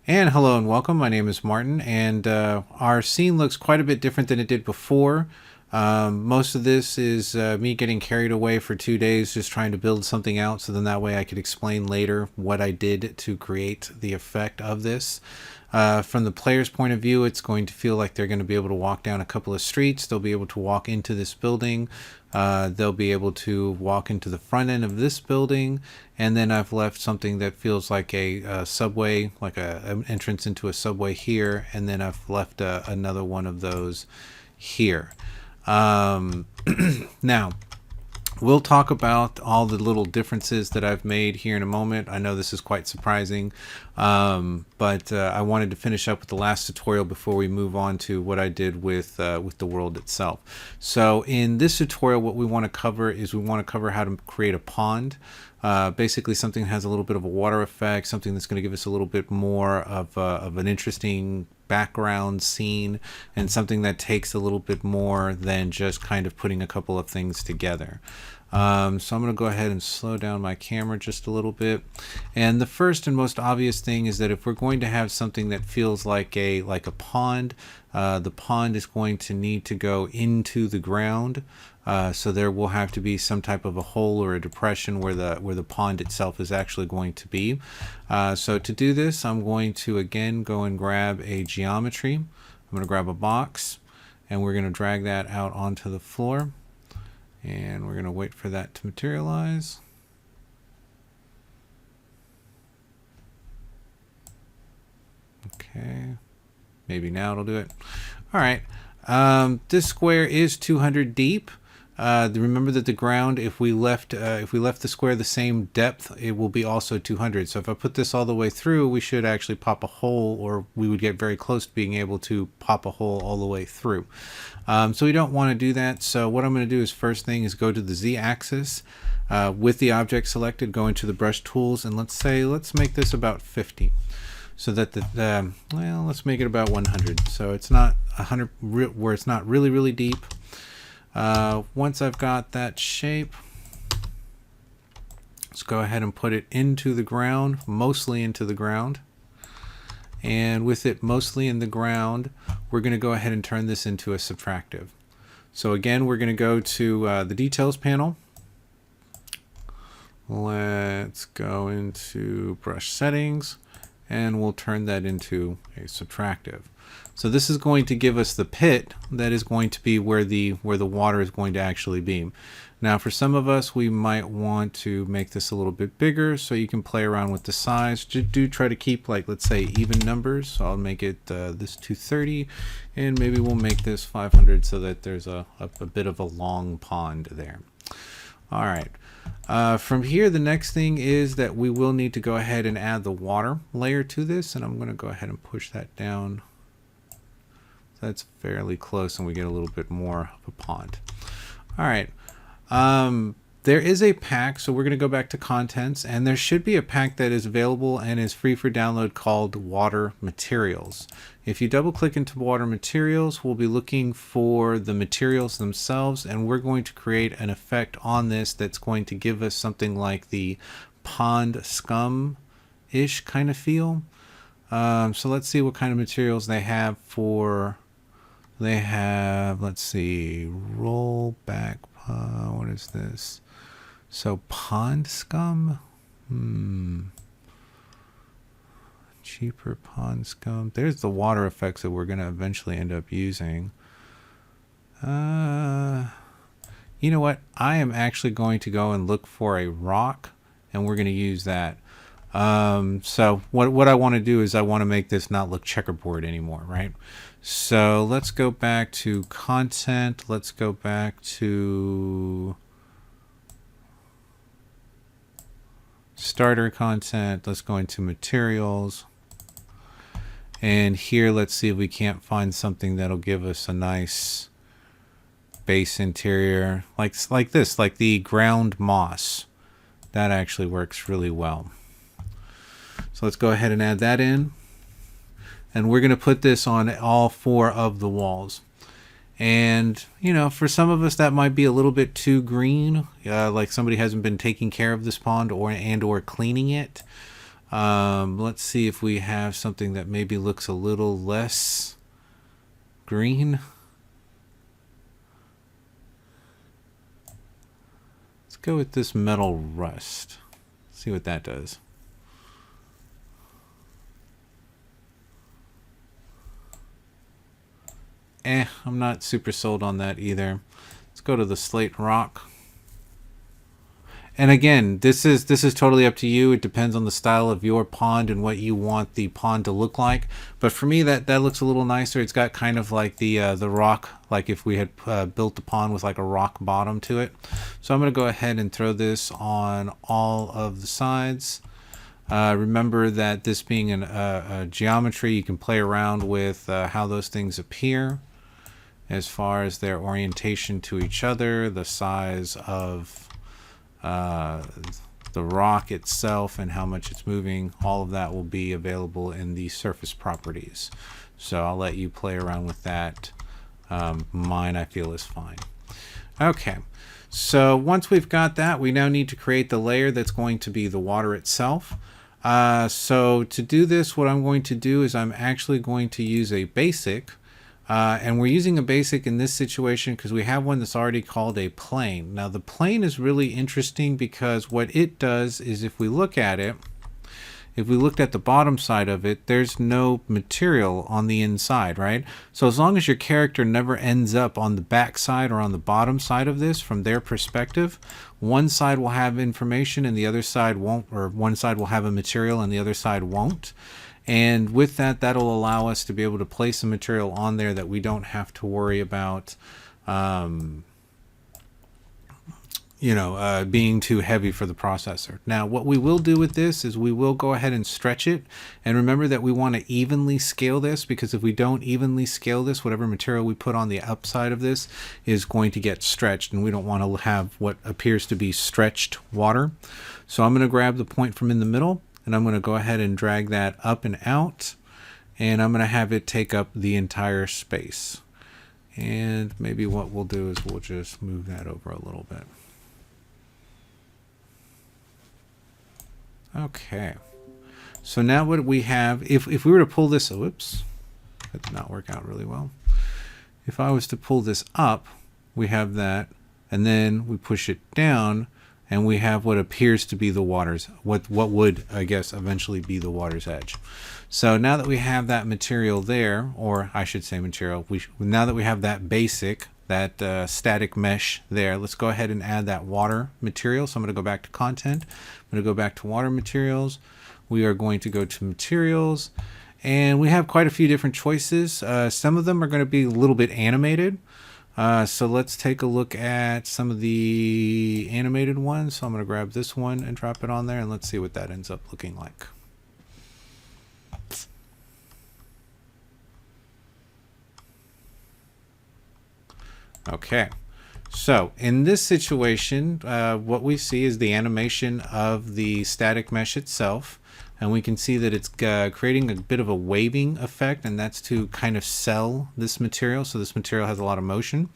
And hello and welcome. My name is Martin, and our scene looks quite a bit different than it did before. Most of this is me getting carried away for 2 days just trying to build something out, so then that way I could explain later what I did to create the effect of this. From the player's point of view, it's going to feel like they're going to be able to walk down a couple of streets. They'll be able to walk into this building. They'll be able to walk into the front end of this building. And then I've left something that feels like a subway, like an entrance into a subway here. And then I've left another one of those here. Now, we'll talk about all the little differences that I've made here in a moment. I know this is quite surprising, but I wanted to finish up with the last tutorial before we move on to what I did with the world itself. So in this tutorial, what we want to cover is we want to cover how to create a pond. Basically something that has a little bit of a water effect, something that's going to give us a little bit more of an interesting background scene, and something that takes a little bit more than just kind of putting a couple of things together. So I'm going to go ahead and slow down my camera just a little bit. And the first and most obvious thing is that if we're going to have something that feels like a pond, the pond is going to need to go into the ground. So there will have to be some type of a hole or a depression where the pond itself is actually going to be. So to do this, I'm going to again go and grab a geometry. I'm going to grab a box, and we're going to drag that out onto the floor. And we're going to wait for that to materialize. Okay, maybe now it'll do it. All right, this square is 200 deep. Remember that the ground, if we left the square the same depth, it will be also 200. So if I put this all the way through, we should actually pop a hole, or we would get very close to being able to pop a hole all the way through. So we don't want to do that. So what I'm going to do is first thing is go to the Z-axis with the object selected, go into the brush tools, and let's make this about 50. So that well, let's make it about 100. So it's not 100 where it's not really deep. Once I've got that shape, let's go ahead and put it into the ground, mostly into the ground. And with it mostly in the ground, we're going to go ahead and turn this into a subtractive. So again, we're going to go to the details panel. Let's go into brush settings, and we'll turn that into a subtractive. So this is going to give us the pit that is going to be where the water is going to actually be. Now for some of us, we might want to make this a little bit bigger, so you can play around with the size. Do try to keep, like, let's say even numbers. So I'll make it this 230, and maybe we'll make this 500 so that there's a bit of a long pond there. All right. From here, the next thing is that we will need to go ahead and add the water layer to this, and I'm going to go ahead and push that down. That's fairly close, and we get a little bit more of a pond. All right. There is a pack, so we're going to go back to contents, and there should be a pack that is available and is free for download called Water Materials. If you double click into Water Materials, we'll be looking for the materials themselves, and we're going to create an effect on this that's going to give us something like the pond scum-ish kind of feel. So let's see what kind of materials they have for... They have, let's see, roll back, what is this? So pond scum? Cheaper pond scum. There's the water effects that we're going to eventually end up using. You know what? I am actually going to go and look for a rock, and we're going to use that. So what I want to do is I want to make this not look checkerboard anymore, right? So let's go back to content. Let's go back to starter content. Let's go into materials. And here, let's see if we can't find something that'll give us a nice base interior, like this, like the ground moss. That actually works really well. So let's go ahead and add that in. And we're going to put this on all 4 of the walls. And, you know, for some of us that might be a little bit too green, like somebody hasn't been taking care of this pond or cleaning it. Let's see if we have something that maybe looks a little less green. Let's go with this metal rust. See what that does. I'm not super sold on that either. Let's go to the slate rock. And again, this is totally up to you. It depends on the style of your pond and what you want the pond to look like. But for me, that looks a little nicer. It's got kind of like the rock, like if we had built the pond with like a rock bottom to it. So I'm going to go ahead and throw this on all of the sides. Remember that this being a geometry, you can play around with how those things appear as far as their orientation to each other, the size of the rock itself and how much it's moving. All of that will be available in the surface properties. So I'll let you play around with that. Mine I feel is fine. Okay, so once we've got that, we now need to create the layer that's going to be the water itself. So to do this, what I'm going to do is I'm actually going to use a basic. And we're using a basic in this situation because we have one that's already called a plane. Now the plane is really interesting because what it does is, if we look at it, if we looked at the bottom side of it, there's no material on the inside, right? So as long as your character never ends up on the back side or on the bottom side of this, from their perspective, one side will have information and the other side won't, or one side will have a material and the other side won't. And with that, that'll allow us to be able to place some material on there that we don't have to worry about, being too heavy for the processor. Now, what we will do with this is we will go ahead and stretch it. And remember that we want to evenly scale this, because if we don't evenly scale this, whatever material we put on the upside of this is going to get stretched, and we don't want to have what appears to be stretched water. So I'm going to grab the point from in the middle, and I'm going to go ahead and drag that up and out, and I'm going to have it take up the entire space. And maybe what we'll do is we'll just move that over a little bit. Okay. So now what we have, if we were to pull this, whoops, that did not work out really well. If I was to pull this up, we have that, and then we push it down, and we have what appears to be the water's, what would, I guess, eventually be the water's edge. So now that we have that material there, or I should say material, now that we have that basic, that static mesh there, let's go ahead and add that water material. So I'm going to go back to content. I'm going to go back to water materials. We are going to go to materials, and we have quite a few different choices. Some of them are going to be a little bit animated. So let's take a look at some of the animated ones. So I'm going to grab this one and drop it on there, and let's see what that ends up looking like. Okay, so in this situation, what we see is the animation of the static mesh itself. And we can see that it's creating a bit of a waving effect, and that's to kind of sell this material. So this material has a lot of motion.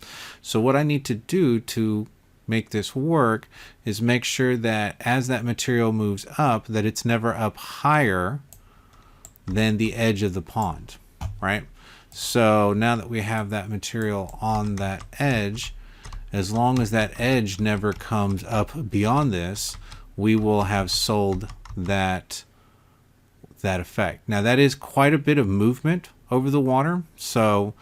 So what I need to do to make this work is make sure that as that material moves up, that it's never up higher than the edge of the pond, right? So now that we have that material on that edge, as long as that edge never comes up beyond this, we will have sold that effect. Now that is quite a bit of movement over the water. So,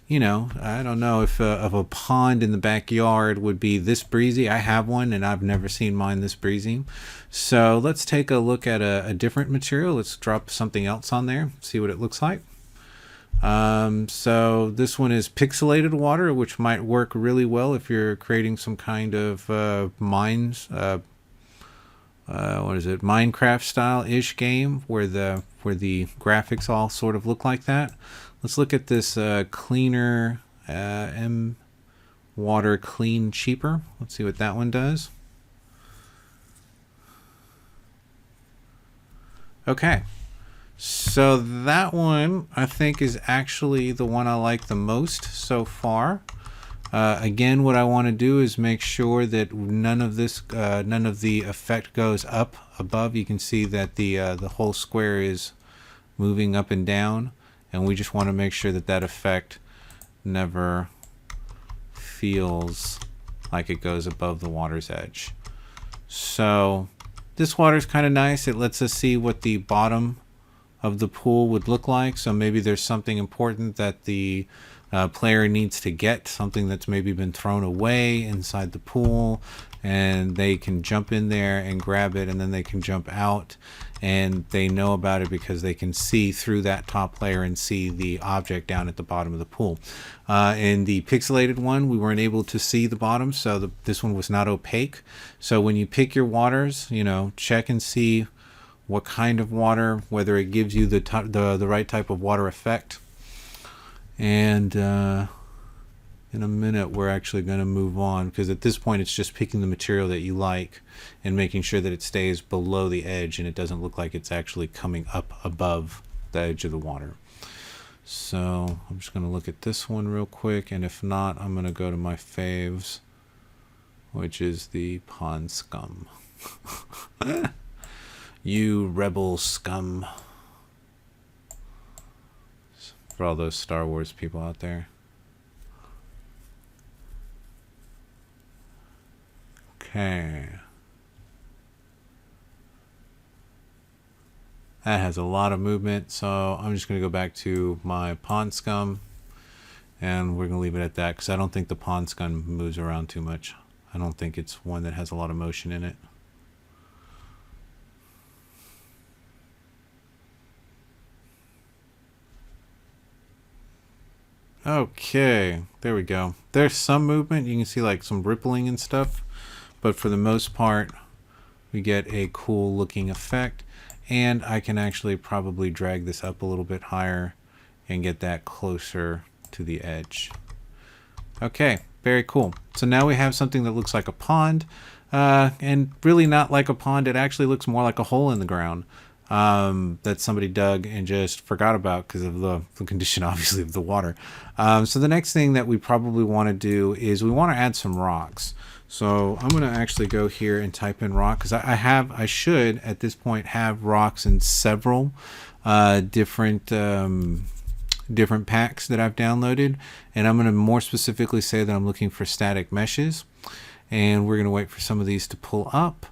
I don't know if a pond in the backyard would be this breezy. I have one, and I've never seen mine this breezy. So let's take a look at a different material. Let's drop something else on there, see what it looks like. So this one is pixelated water, which might work really well if you're creating some kind of Minecraft style-ish game where the graphics all sort of look like that. Let's look at this cleaner M water clean cheaper. Let's see what that one does. Okay, so that one I think is actually the one I like the most so far. Again, what I want to do is make sure that none of the effect goes up above. You can see that the whole square is moving up and down, and we just want to make sure that that effect never feels like it goes above the water's edge. So this water is kind of nice. It lets us see what the bottom of the pool would look like. So maybe there's something important that the player needs to get, something that's maybe been thrown away inside the pool, and they can jump in there and grab it, and then they can jump out, and they know about it because they can see through that top layer and see the object down at the bottom of the pool. In the pixelated one, we weren't able to see the bottom, so this one was not opaque. So when you pick your waters, you know, check and see what kind of water, whether it gives you the right type of water effect. And in a minute, we're actually going to move on, because at this point, it's just picking the material that you like and making sure that it stays below the edge and it doesn't look like it's actually coming up above the edge of the water. So I'm just going to look at this one real quick, and if not, I'm going to go to my faves, which is the pond scum. You rebel scum. For all those Star Wars people out there. Okay. That has a lot of movement, so I'm just going to go back to my pond scum, and we're going to leave it at that, because I don't think the pond scum moves around too much. I don't think it's one that has a lot of motion in it. Okay, there we go. There's some movement. You can see like some rippling and stuff, but for the most part, we get a cool looking effect. And I can actually probably drag this up a little bit higher and get that closer to the edge. Okay, very cool. So now we have something that looks like a pond, and really not like a pond. It actually looks more like a hole in the ground that somebody dug and just forgot about because of the condition, obviously, of the water. So the next thing that we probably want to do is we want to add some rocks. So I'm going to actually go here and type in rock, because I should at this point have rocks in several different packs that I've downloaded, and I'm going to more specifically say that I'm looking for static meshes, and we're going to wait for some of these to pull up.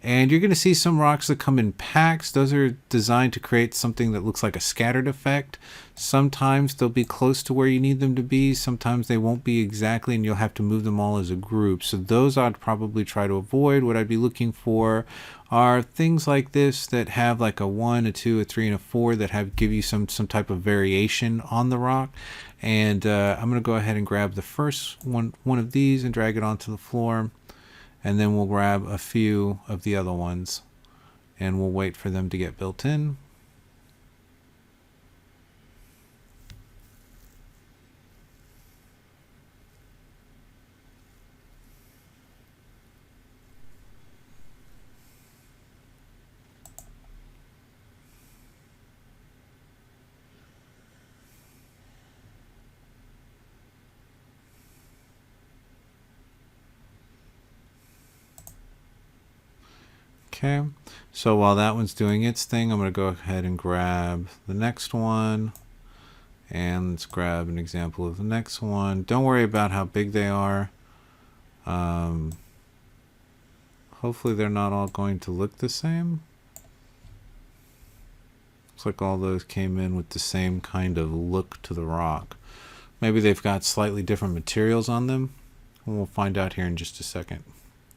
And you're going to see some rocks that come in packs. Those are designed to create something that looks like a scattered effect. Sometimes they'll be close to where you need them to be. Sometimes they won't be exactly, and you'll have to move them all as a group. So those I'd probably try to avoid. What I'd be looking for are things like this that have like a 1, a 2, a 3, and a 4 that give you some type of variation on the rock. And I'm going to go ahead and grab the first one of these and drag it onto the floor. And then we'll grab a few of the other ones and we'll wait for them to get built in. Okay, so while that one's doing its thing, I'm going to go ahead and grab the next one. And let's grab an example of the next one. Don't worry about how big they are. Hopefully they're not all going to look the same. Looks like all those came in with the same kind of look to the rock. Maybe they've got slightly different materials on them. And we'll find out here in just a second.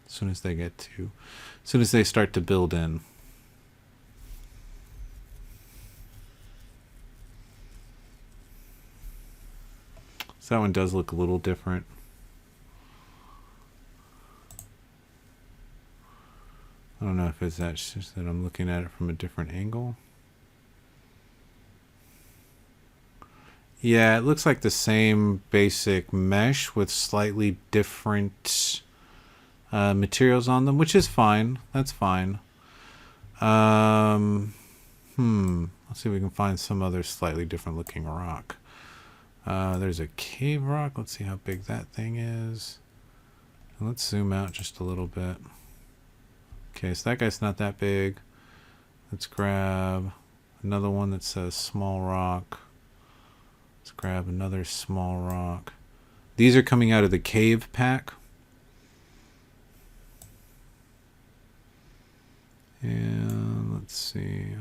As soon as they start to build in. So that one does look a little different. I don't know if it's just that I'm looking at it from a different angle. Yeah, it looks like the same basic mesh with slightly different materials on them, which is fine. That's fine. Let's see if we can find some other slightly different looking rock. There's a cave rock. Let's see how big that thing is. And let's zoom out just a little bit. Okay, so that guy's not that big. Let's grab another one that says small rock. Let's grab another small rock. These are coming out of the cave pack. And let's see.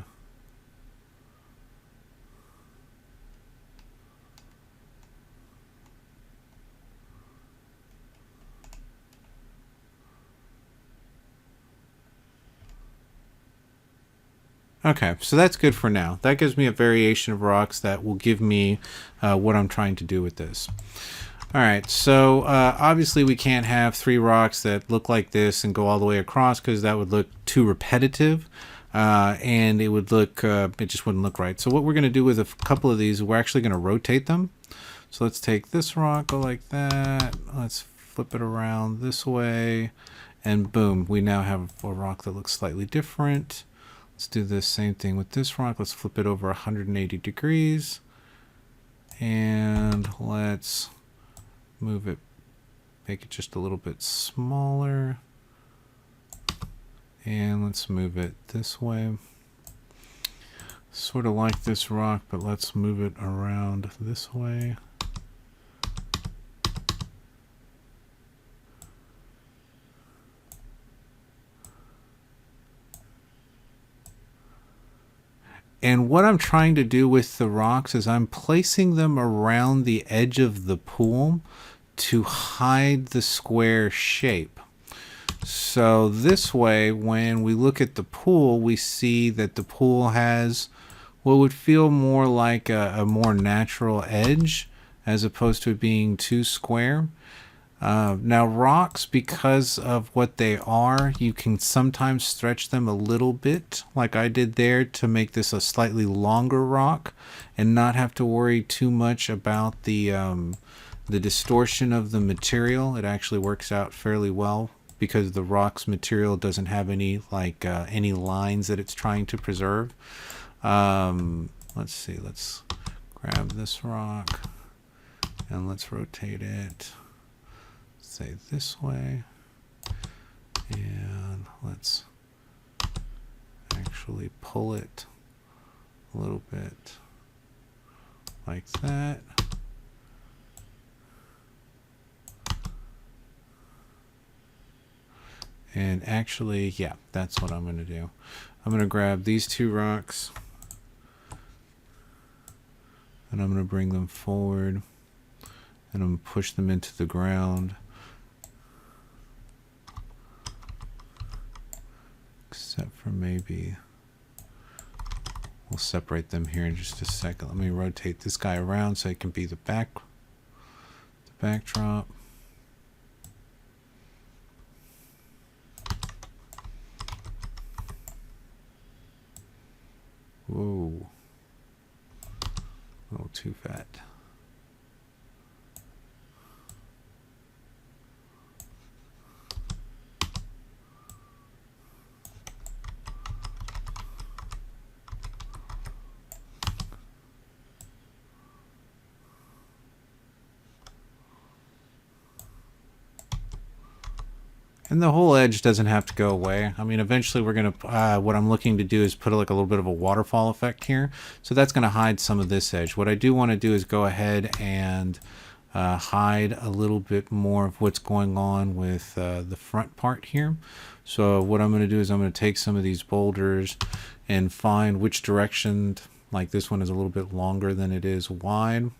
Okay, so that's good for now. That gives me a variation of rocks that will give me what I'm trying to do with this. All right, so obviously we can't have 3 rocks that look like this and go all the way across because that would look too repetitive and it would look, it just wouldn't look right. So what we're going to do with a couple of these, we're actually going to rotate them. So let's take this rock, go like that. Let's flip it around this way and boom, we now have a rock that looks slightly different. Let's do the same thing with this rock. Let's flip it over 180 degrees and let's move it, make it just a little bit smaller, and let's move it this way, sort of like this rock, but let's move it around this way. And what I'm trying to do with the rocks is I'm placing them around the edge of the pool to hide the square shape. So this way, when we look at the pool, we see that the pool has what would feel more like a more natural edge as opposed to it being too square. Now rocks, because of what they are, you can sometimes stretch them a little bit like I did there to make this a slightly longer rock and not have to worry too much about the distortion of the material. It actually works out fairly well because the rock's material doesn't have any any lines that it's trying to preserve. Let's see, let's grab this rock and let's rotate it, say this way, and let's actually pull it a little bit like that. And actually, yeah, that's what I'm going to do. I'm going to grab these 2 rocks and I'm going to bring them forward and I'm going to push them into the ground. Except for maybe, we'll separate them here in just a second. Let me rotate this guy around so it can be the backdrop. Whoa, a little too fat. And the whole edge doesn't have to go away. I mean, eventually we're going to, what I'm looking to do is put like a little bit of a waterfall effect here. So that's going to hide some of this edge. What I do want to do is go ahead and hide a little bit more of what's going on with the front part here. So what I'm going to do is I'm going to take some of these boulders and find which direction, like this one is a little bit longer than it is wide.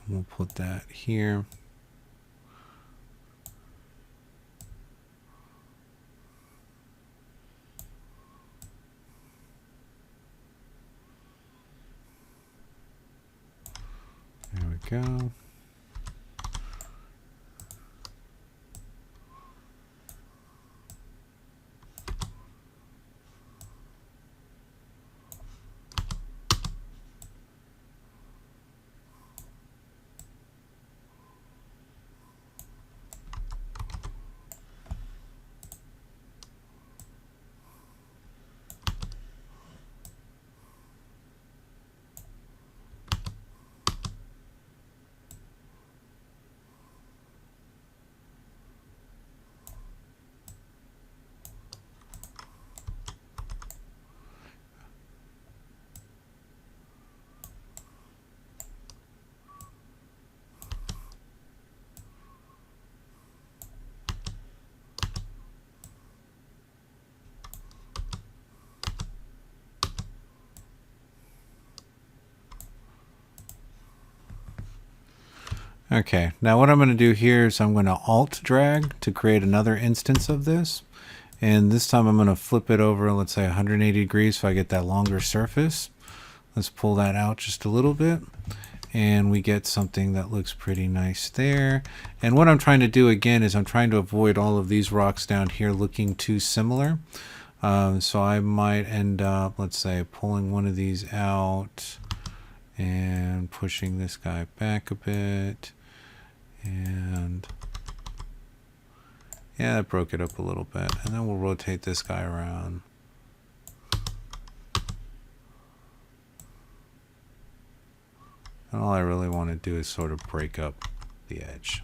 We'll put that here. There we go. Okay, now what I'm going to do here is I'm going to alt drag to create another instance of this. And this time I'm going to flip it over, let's say 180 degrees so I get that longer surface. Let's pull that out just a little bit. And we get something that looks pretty nice there. And what I'm trying to do again is I'm trying to avoid all of these rocks down here looking too similar. So I might end up, let's say, pulling one of these out and pushing this guy back a bit. And yeah, that broke it up a little bit. And then we'll rotate this guy around. And all I really want to do is sort of break up the edge.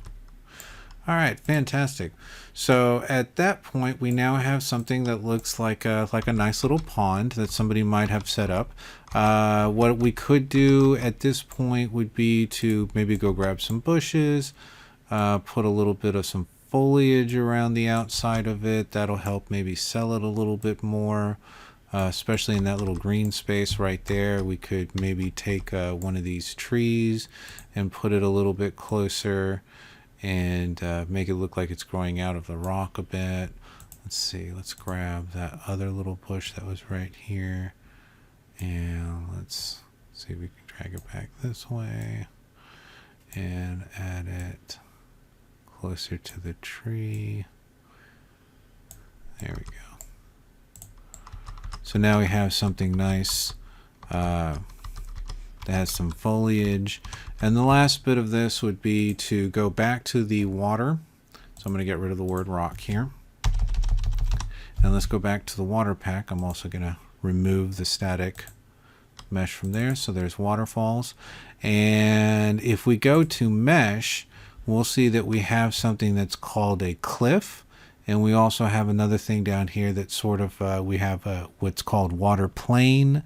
All right, fantastic. So at that point, we now have something that looks like a nice little pond that somebody might have set up. What we could do at this point would be to maybe go grab some bushes, put a little bit of some foliage around the outside of it. That'll help maybe sell it a little bit more, especially in that little green space right there. We could maybe take one of these trees and put it a little bit closer and make it look like it's growing out of the rock a bit. Let's see, let's grab that other little bush that was right here, and let's see if we can drag it back this way and add it closer to the tree. There we go. So now we have something nice that has some foliage. And the last bit of this would be to go back to the water. So I'm going to get rid of the word rock here. And let's go back to the water pack. I'm also going to remove the static mesh from there. So there's waterfalls. And if we go to mesh, we'll see that we have something that's called a cliff. And we also have another thing down here that sort of, we have what's called water plane,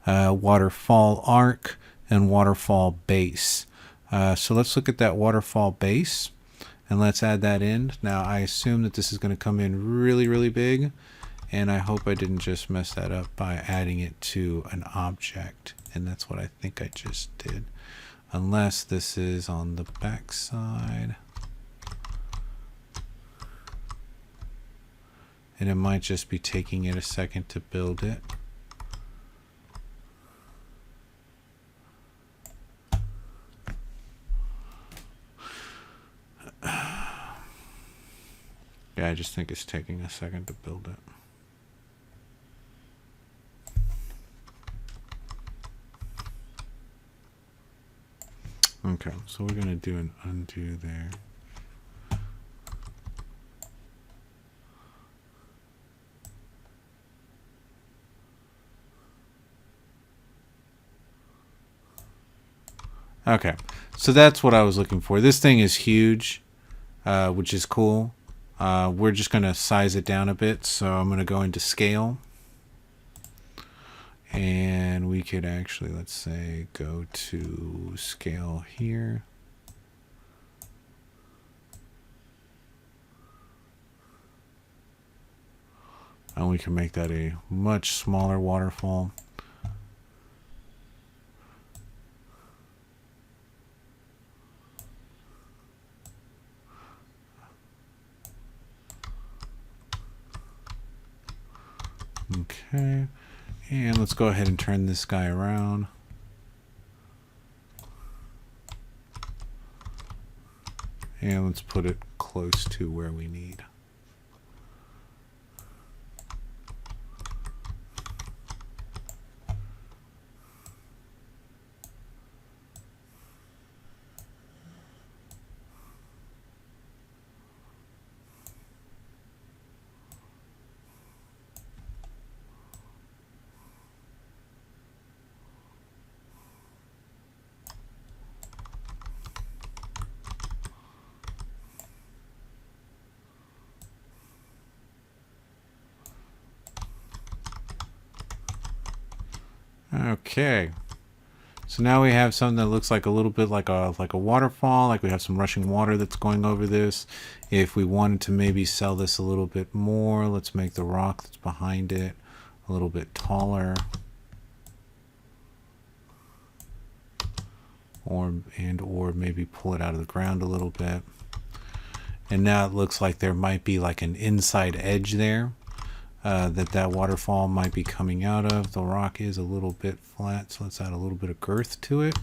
waterfall arc, and waterfall base. So let's look at that waterfall base and let's add that in. Now I assume that this is going to come in really, really big, and I hope I didn't just mess that up by adding it to an object, and that's what I think I just did, unless this is on the back side. And it might just be taking it a second to build it. Yeah, I just think it's taking a second to build it. Okay, so we're going to do an undo there. Okay, so that's what I was looking for. This thing is huge, which is cool. We're just going to size it down a bit. So I'm going to go into scale. And we could actually, let's say, go to scale here. And we can make that a much smaller waterfall. Okay, and let's go ahead and turn this guy around. And let's put it close to where we need. Okay, so now we have something that looks like a little bit like a waterfall, like we have some rushing water that's going over this. If we wanted to maybe sell this a little bit more, let's make the rock that's behind it a little bit taller. or maybe pull it out of the ground a little bit. And now it looks like there might be like an inside edge there that waterfall might be coming out of. The rock is a little bit flat, so let's add a little bit of girth to it.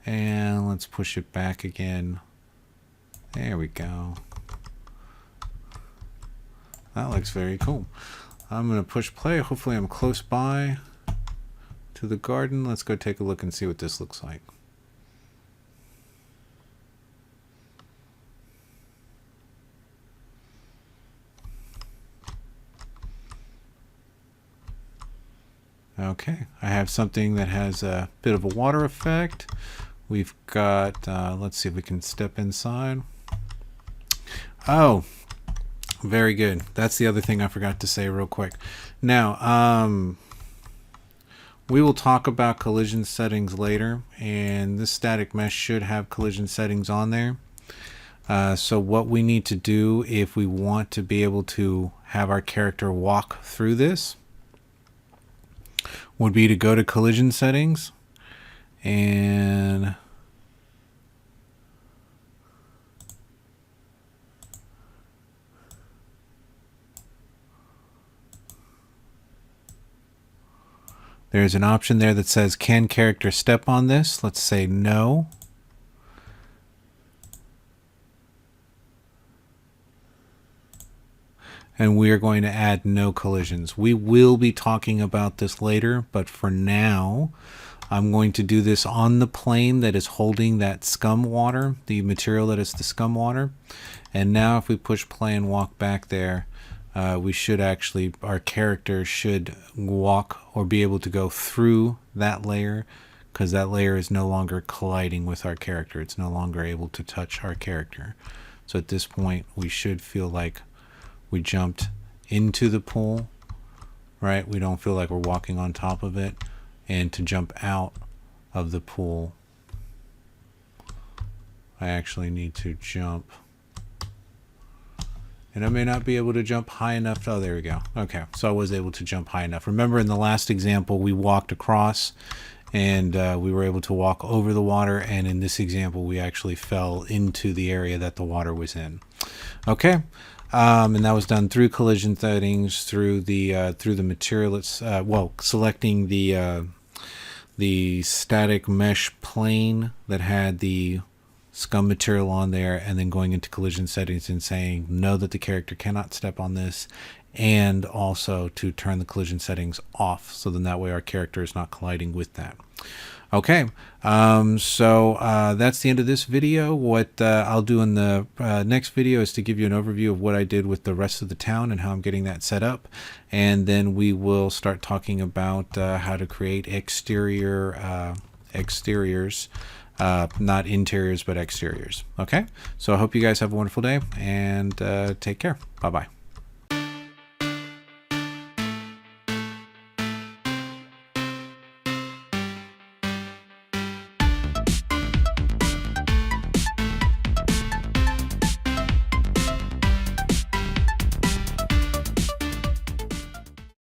And let's push it back again. There we go. That looks very cool. I'm going to push play. Hopefully I'm close by to the garden. Let's go take a look and see what this looks like. Okay, I have something that has a bit of a water effect. We've got, let's see if we can step inside. Oh, very good. That's the other thing I forgot to say real quick. Now, we will talk about collision settings later, and this static mesh should have collision settings on there. So what we need to do if we want to be able to have our character walk through this would be to go to collision settings and there's an option there that says, can character step on this? Let's say no. And we are going to add no collisions. We will be talking about this later, but for now, I'm going to do this on the plane that is holding that scum water, the material that is the scum water. And now if we push play and walk back there, we should actually, our character should walk or be able to go through that layer, because that layer is no longer colliding with our character. It's no longer able to touch our character. So at this point, we should feel like we jumped into the pool, right? We don't feel like we're walking on top of it. And to jump out of the pool, I actually need to jump. And I may not be able to jump high enough. Oh, there we go. Okay, so I was able to jump high enough. Remember in the last example, we walked across and we were able to walk over the water. And in this example, we actually fell into the area that the water was in. Okay. And that was done through collision settings, through the material. It's selecting the static mesh plane that had the scum material on there, and then going into collision settings and saying no, that the character cannot step on this, and also to turn the collision settings off, so then that way our character is not colliding with that. Okay, so that's the end of this video. What I'll do in the next video is to give you an overview of what I did with the rest of the town and how I'm getting that set up. And then we will start talking about how to create exteriors, not interiors, but exteriors. Okay, so I hope you guys have a wonderful day, and take care. Bye-bye.